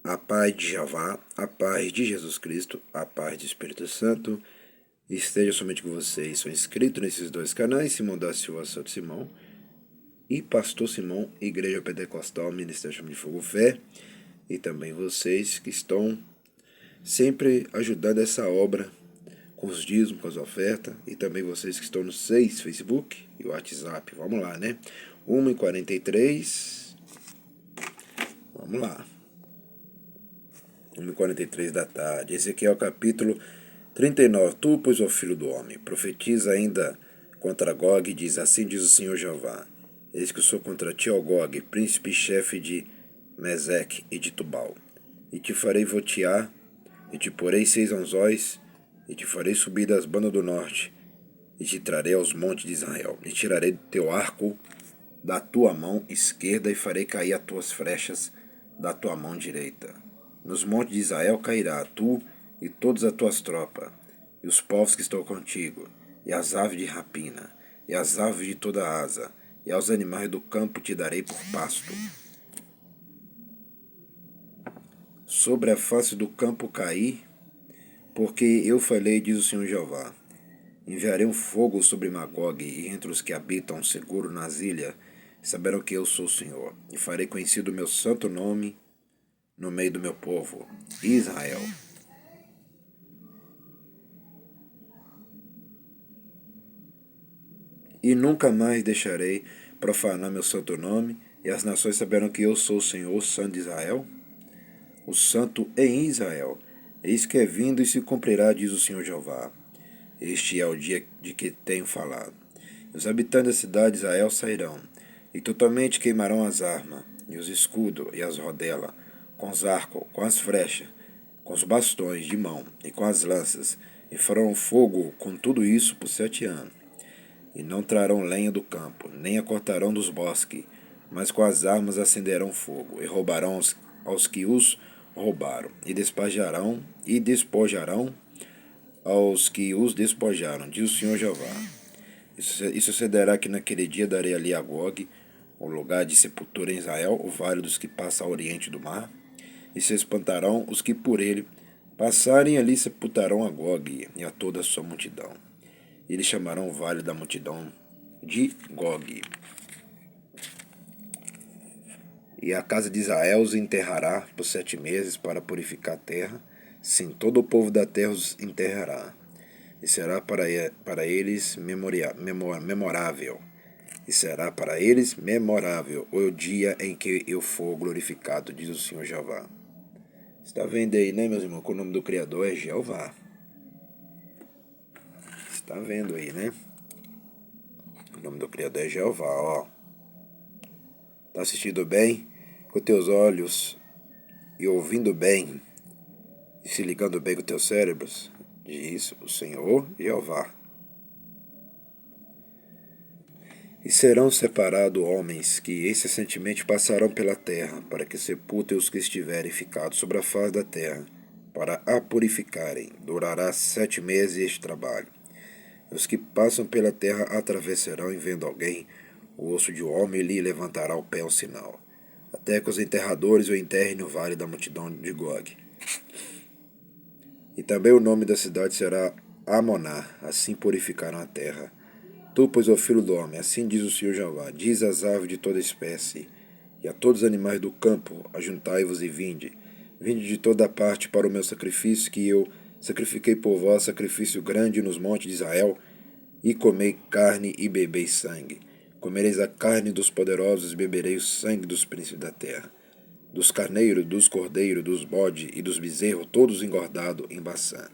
A paz de Jeová, a paz de Jesus Cristo, a paz do Espírito Santo esteja somente com vocês. Sou inscrito nesses dois canais, Simão da Silva Santo Simão e Pastor Simão, Igreja Pentecostal, Ministério Chama de Fogo Fé, e também vocês que estão sempre ajudando essa obra com os dízimos, com as ofertas, e também vocês que estão no Facebook e o WhatsApp. Vamos lá, né? 1h43, vamos lá. 1h43 da tarde. Esse aqui é o capítulo 39. Tu, pois, ó filho do homem, profetiza ainda contra Gog e diz: assim diz o Senhor Jeová: eis que eu sou contra ti, ó Gog, príncipe e chefe de Meseque e de Tubal. E te farei votear, e te porei 6 anzóis, e te farei subir das bandas do norte, e te trarei aos montes de Israel, e tirarei do teu arco da tua mão esquerda, e farei cair as tuas flechas da tua mão direita. Nos montes de Israel cairá tu e todas as tuas tropas, e os povos que estão contigo, e as aves de rapina, e as aves de toda asa, e aos animais do campo te darei por pasto. Sobre a face do campo caí, porque eu falei, diz o Senhor Jeová: enviarei um fogo sobre Magog, e entre os que habitam seguro nas ilhas saberão que eu sou o Senhor, e farei conhecido o meu santo nome no meio do meu povo, Israel. E nunca mais deixarei profanar meu santo nome, e as nações saberão que eu sou o Senhor, o Santo de Israel, o Santo em Israel. Eis que é vindo e se cumprirá, diz o Senhor Jeová. Este é o dia de que tenho falado. Os habitantes da cidade de Israel sairão, e totalmente queimarão as armas, e os escudos, e as rodelas, com os arcos, com as flechas, com os bastões de mão, e com as lanças, e farão fogo com tudo isso por 7 anos. E não trarão lenha do campo, nem a cortarão dos bosques, mas com as armas acenderão fogo, e roubarão aos que os roubaram, e despojarão aos que os despojaram, diz o Senhor Jeová. E sucederá que naquele dia darei ali a Gog, o lugar de sepultura em Israel, o vale dos que passam ao oriente do mar, e se espantarão os que por ele passarem ali, sepultarão a Gog e a toda a sua multidão. Eles chamarão o vale da multidão de Gog. E a casa de Israel os enterrará por 7 meses para purificar a terra. Sim, todo o povo da terra os enterrará. E será para eles memorável. E será para eles memorável o dia em que eu for glorificado, diz o Senhor Jeová. Está vendo aí, né, meus irmãos, que o nome do Criador é Jeová. Está vendo aí, né? O nome do Criador é Jeová, ó. Está assistindo bem? Com teus olhos e ouvindo bem e se ligando bem com teus cérebros, diz o Senhor Jeová. E serão separados homens que incessantemente passarão pela terra, para que sepultem os que estiverem ficados sobre a face da terra, para a purificarem. Durará 7 meses este trabalho. Os que passam pela terra atravessarão, e vendo alguém, o osso de um homem lhe levantará o pé um sinal, até que os enterradores o enterrem no vale da multidão de Gog. E também o nome da cidade será Amoná, assim purificarão a terra. Tu, pois, ó filho do homem, assim diz o Senhor Jeová: diz às aves de toda espécie, e a todos os animais do campo: ajuntai-vos e vinde. Vinde de toda parte para o meu sacrifício, que eu sacrifiquei por vós, sacrifício grande nos montes de Israel, e comei carne e bebei sangue. Comereis a carne dos poderosos, e beberei o sangue dos príncipes da terra, dos carneiros, dos cordeiros, dos bodes e dos bezerros, todos engordados em Baçã.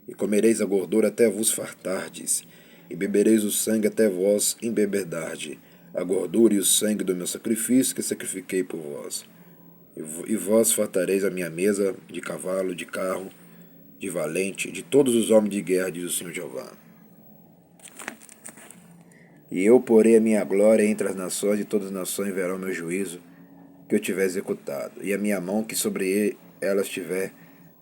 E comereis a gordura até vos fartardes, e bebereis o sangue até vós embebedar, a gordura e o sangue do meu sacrifício que sacrifiquei por vós. E vós fartareis a minha mesa de cavalo, de carro, de valente, de todos os homens de guerra, diz o Senhor Jeová. E eu porei a minha glória entre as nações, e todas as nações verão meu juízo, que eu tiver executado, e a minha mão que sobre elas tiver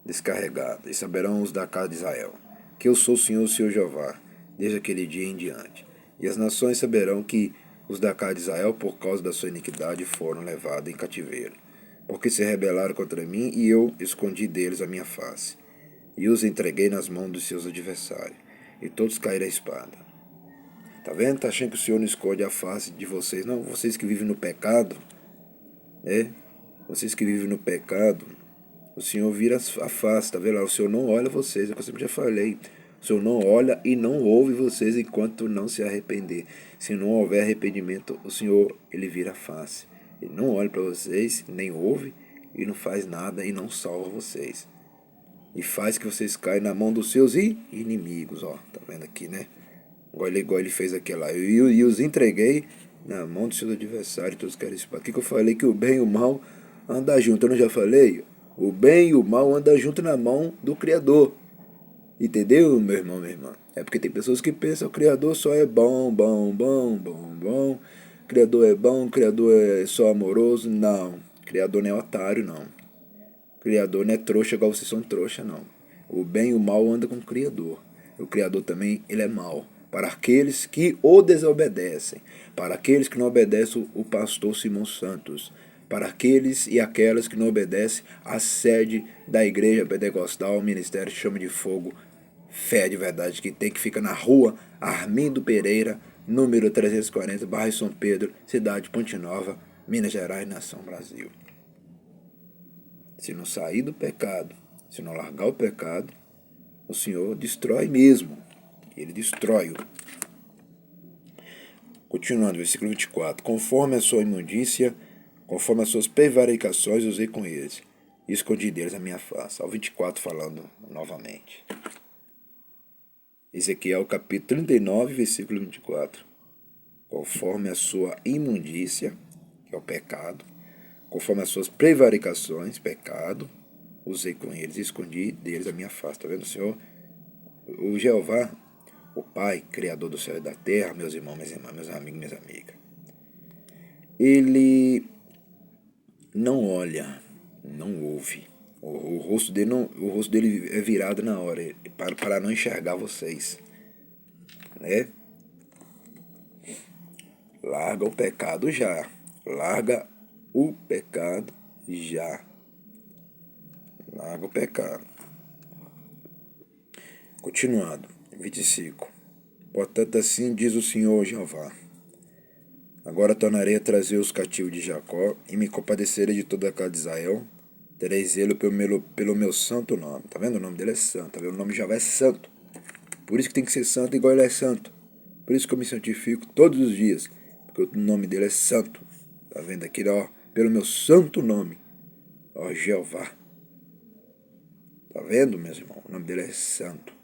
descarregado, e saberão os da casa de Israel, que eu sou o Senhor Jeová, desde aquele dia em diante. E as nações saberão que os da casa de Israel, por causa da sua iniquidade, foram levados em cativeiro. porque se rebelaram contra mim, e eu escondi deles a minha face, e os entreguei nas mãos dos seus adversários, e todos caíram à espada. Tá vendo? Tá achando que o Senhor não esconde a face de vocês? Não, vocês que vivem no pecado, né? Vocês que vivem no pecado, o Senhor vira a face, tá vendo? O Senhor não olha vocês, é o que eu sempre já falei. O Senhor não olha e não ouve vocês enquanto não se arrepender. Se não houver arrependimento, o Senhor, ele vira a face. Ele não olha para vocês, nem ouve, e não faz nada e não salva vocês. E faz que vocês caem na mão dos seus inimigos, ó. Tá vendo aqui, né? Igual ele fez aqui lá. E os entreguei na mão dos seus adversários, todos querem espada. O que eu falei? Que o bem e o mal andam junto. Eu não já falei? O bem e o mal andam junto na mão do Criador. Entendeu, meu irmão, minha irmã? É porque tem pessoas que pensam que o Criador só é bom. O Criador é bom, o Criador é só amoroso. Não. O Criador não é otário, não. O Criador não é trouxa igual vocês são trouxa, não. O bem e o mal andam com o Criador. O Criador também, ele é mau. Para aqueles que o desobedecem. Para aqueles que não obedecem o pastor Simão Santos. Para aqueles e aquelas que não obedecem à sede da igreja pentecostal, o ministério Chama de Fogo, Fé de Verdade, que tem, que fica na rua Armindo Pereira, número 340, bairro São Pedro, cidade de Ponte Nova, Minas Gerais, nação Brasil. Se não sair do pecado, se não largar o pecado, o Senhor destrói mesmo. Ele destrói-o. Continuando, versículo 24. Conforme a sua imundícia, conforme as suas prevaricações, usei com eles, e escondi deles a minha face. Ao 24 falando novamente. Ezequiel capítulo 39, versículo 24. Conforme a sua imundícia, que é o pecado, conforme as suas prevaricações, pecado, usei com eles e escondi deles a minha face. Está vendo, o Senhor? O Jeová, o Pai, Criador do céu e da terra, meus irmãos, minhas irmãs, meus amigos, minhas amigas, ele não olha, não ouve. O rosto dele é virado na hora, para não enxergar vocês, né? Larga o pecado já. Larga o pecado já. Larga o pecado. Continuando, 25. Portanto, assim diz o Senhor Jeová: agora tornarei a trazer os cativos de Jacó, e me compadecerei de toda a casa de Israel. Terei zelo pelo meu santo nome. Tá vendo? O nome dele é santo. Tá vendo? O nome de Jeová é santo. Por isso que tem que ser santo igual ele é santo. Por isso que eu me santifico todos os dias. Porque o nome dele é santo. Tá vendo aqui, ó? Pelo meu santo nome. Ó, Jeová. Tá vendo, meus irmãos? O nome dele é santo.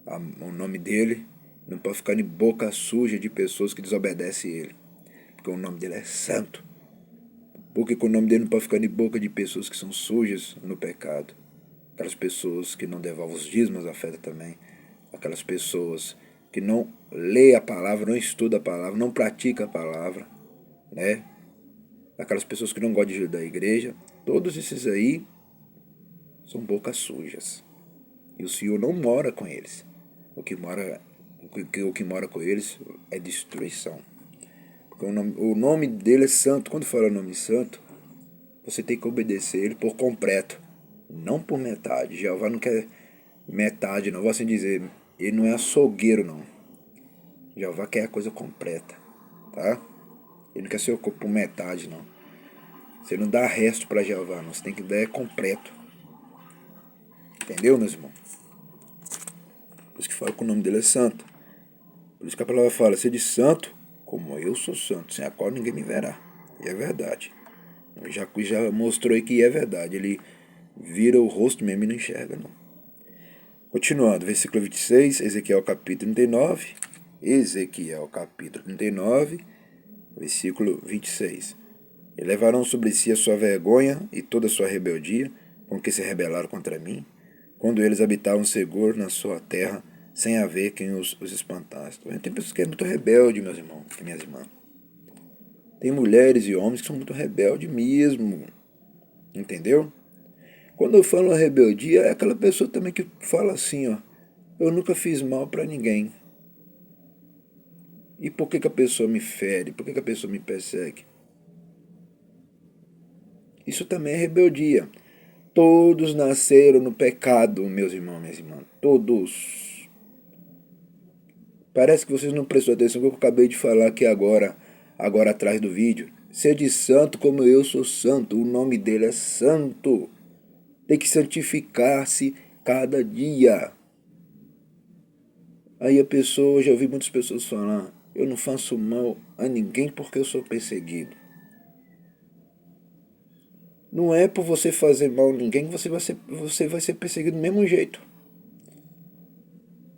O nome dele não pode ficar em boca suja de pessoas que desobedecem ele. Porque o nome dele é santo. Porque o nome dele não pode ficar em boca de pessoas que são sujas no pecado. Aquelas pessoas que não devolvem os dízimos, afeta também. Aquelas pessoas que não lê a palavra, não estuda a palavra, não pratica a palavra, né? Aquelas pessoas que não gostam de ajudar a igreja. Todos esses aí são bocas sujas. E o Senhor não mora com eles. O que mora com eles é destruição. Porque o nome dele é santo. Quando fala o nome santo, você tem que obedecer ele por completo, não por metade. Jeová não quer metade, não. Vou assim dizer, ele não é açougueiro, não. Jeová quer a coisa completa, tá? Ele não quer ser por metade, não. Você não dá resto para Jeová, não. Você tem que dar completo. Entendeu, meus irmãos? Por isso que fala que o nome dele é santo. Por isso que a palavra fala, sede santo, como eu sou santo. Sem a qual ninguém me verá. E é verdade. Já mostrou aí que é verdade. Ele vira o rosto mesmo e não enxerga, não. Continuando, versículo 26, Ezequiel capítulo 39. Ezequiel capítulo 39, versículo 26. E levarão sobre si a sua vergonha e toda a sua rebeldia, com que se rebelaram contra mim, quando eles habitavam seguro na sua terra, sem haver quem os espantasse. Tem pessoas que é muito rebelde, meus irmãos e minhas irmãs. Tem mulheres e homens que são muito rebeldes mesmo. Entendeu? Quando eu falo rebeldia, é aquela pessoa também que fala assim, ó. Eu nunca fiz mal para ninguém. E por que a pessoa me fere? Por que a pessoa me persegue? Isso também é rebeldia. Todos nasceram no pecado, meus irmãos, minhas irmãs. Todos. Parece que vocês não prestou atenção no que eu acabei de falar aqui agora atrás do vídeo. Sede santo como eu sou santo. O nome dele é santo. Tem que santificar-se cada dia. Aí a pessoa, já ouvi muitas pessoas falar, eu não faço mal a ninguém porque eu sou perseguido. Não é por você fazer mal a ninguém que você vai ser perseguido do mesmo jeito.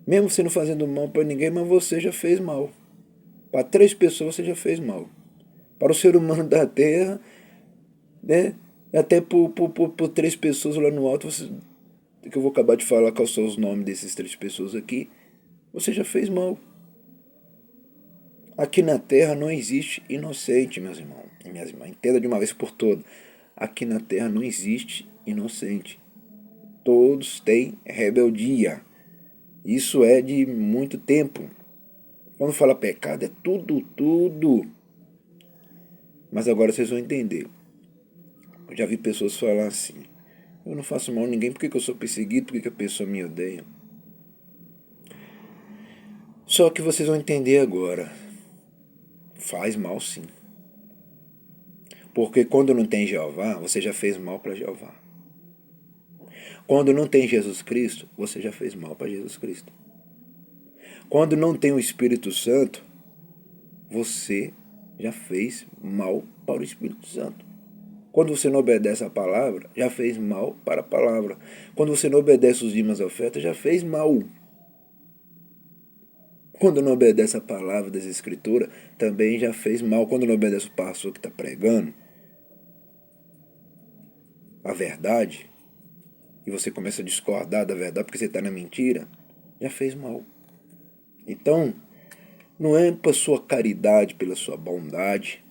Mesmo você não fazendo mal para ninguém, mas você já fez mal. Para 3 pessoas você já fez mal. Para o ser humano da Terra, né? Até por 3 pessoas lá no alto, que eu vou acabar de falar quais são os nomes dessas 3 pessoas aqui, você já fez mal. Aqui na Terra não existe inocente, meus irmãos e minhas irmãs. Entenda de uma vez por todas. Aqui na Terra não existe inocente. Todos têm rebeldia. Isso é de muito tempo. Quando fala pecado, é tudo, tudo. Mas agora vocês vão entender. Eu já vi pessoas falar assim, eu não faço mal a ninguém, por que eu sou perseguido, por que a pessoa me odeia? Só que vocês vão entender agora. Faz mal sim. Porque quando não tem Jeová, você já fez mal para Jeová. Quando não tem Jesus Cristo, você já fez mal para Jesus Cristo. Quando não tem o Espírito Santo, você já fez mal para o Espírito Santo. Quando você não obedece a palavra, já fez mal para a palavra. Quando você não obedece os dízimos e ofertas, já fez mal. Quando não obedece a palavra das Escrituras, também já fez mal. Quando não obedece o pastor que está pregando a verdade, e você começa a discordar da verdade porque você está na mentira, já fez mal. Então, não é por sua caridade, pela sua bondade,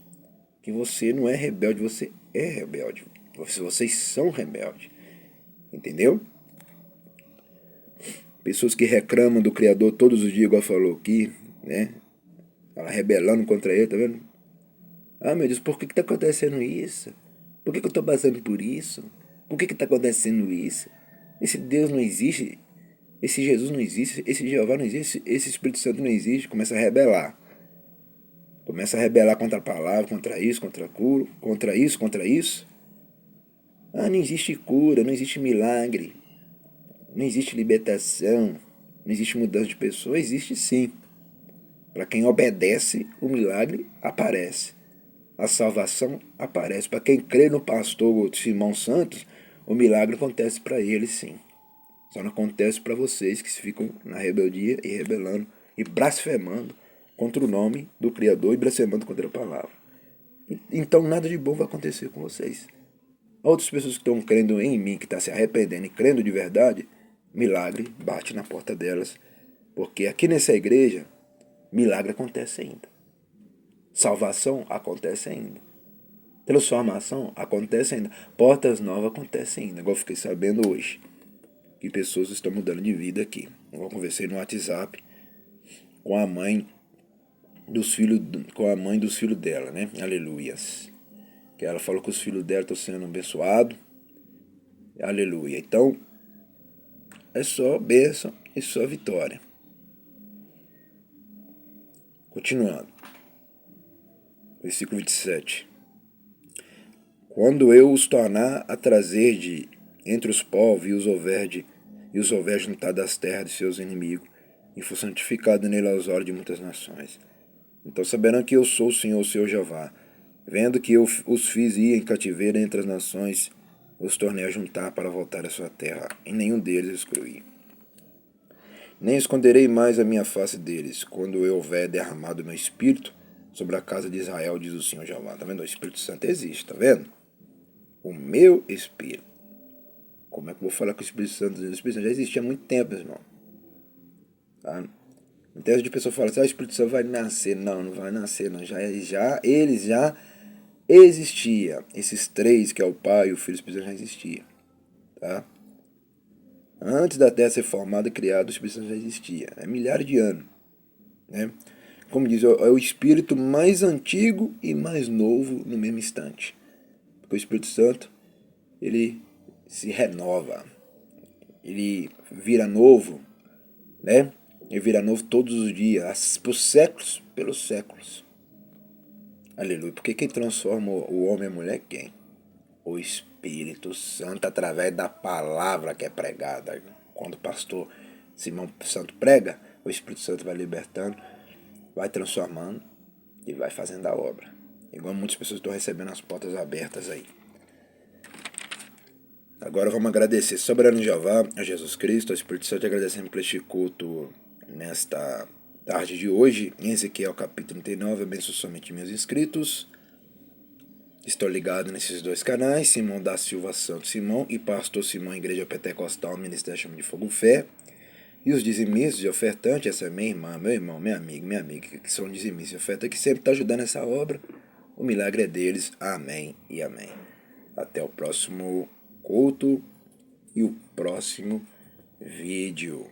que você não é rebelde, você é rebelde. Vocês são rebeldes. Entendeu? Pessoas que reclamam do Criador todos os dias, igual falou aqui, né? Ela rebelando contra ele, tá vendo? Ah, meu Deus, por que está acontecendo isso? Por que eu estou passando por isso? Por que está acontecendo isso? Esse Deus não existe, esse Jesus não existe, esse Jeová não existe, esse Espírito Santo não existe. Começa a rebelar. Começa a rebelar contra a palavra, contra isso, contra a cura, contra isso, contra isso. Ah, não existe cura, não existe milagre, não existe libertação, não existe mudança de pessoa. Existe sim. Para quem obedece, o milagre aparece. A salvação aparece. Para quem crê no pastor Simão Santos, o milagre acontece para ele sim. Só não acontece para vocês que ficam na rebeldia e rebelando e blasfemando contra o nome do Criador e blasfemando contra a palavra. Então nada de bom vai acontecer com vocês. Outras pessoas que estão crendo em mim, que estão se arrependendo e crendo de verdade, milagre bate na porta delas. Porque aqui nessa igreja, milagre acontece ainda. Salvação acontece ainda. Transformação acontece ainda. Portas novas acontecem ainda. Igual eu fiquei sabendo hoje. Que pessoas estão mudando de vida aqui. Eu conversei no WhatsApp com a mãe dos filhos dela, né? Aleluias. Que ela falou que os filhos dela estão sendo abençoados. Aleluia. Então, é só bênção e só vitória. Continuando. Versículo 27. Quando eu os tornar a trazer de entre os povos e os houver juntado das terras de seus inimigos, e for santificado nele aos olhos de muitas nações. Então saberão que eu sou o Senhor, o seu Jeová. Vendo que eu os fiz ir em cativeiro entre as nações, os tornei a juntar para voltar à sua terra, e nenhum deles excluí. Nem esconderei mais a minha face deles, quando eu houver derramado o meu espírito sobre a casa de Israel, diz o Senhor Jeová. Tá vendo? O Espírito Santo existe, tá vendo? O meu espírito. Como é que eu vou falar com o Espírito Santo? O Espírito Santo já existia há muito tempo, irmão. Tá? Então de pessoa fala assim, o Espírito Santo vai nascer. Não, não vai nascer, não. Eles já existia. Esses 3, que é o Pai, o Filho e o Espírito Santo, já existia. Tá? Antes da Terra ser formada e criada, o Espírito Santo já existia. É milhares de anos. Né? Como diz, é o Espírito mais antigo e mais novo no mesmo instante. Porque o Espírito Santo, ele se renova, ele vira novo, né? Ele vira novo todos os dias, por séculos, pelos séculos. Aleluia. Porque quem transforma o homem e a mulher é quem? O Espírito Santo, através da palavra que é pregada. Quando o pastor Simão Santo prega, o Espírito Santo vai libertando, vai transformando e vai fazendo a obra. Igual muitas pessoas estão recebendo as portas abertas aí. Agora vamos agradecer soberano Jeová, a Jesus Cristo, ao Espírito Santo, e agradecemos por este culto nesta tarde de hoje, em Ezequiel capítulo 39, abençoe somente meus inscritos. Estou ligado nesses dois canais, Simão da Silva Santos Simão e Pastor Simão, Igreja Pentecostal, Ministério Chama de Fogo Fé. E os dizimistas e ofertantes, essa é minha irmã, meu irmão, minha amiga, que são dizimistas e ofertantes, que sempre estão ajudando essa obra. O milagre é deles. Amém e amém. Até o próximo culto e o próximo vídeo.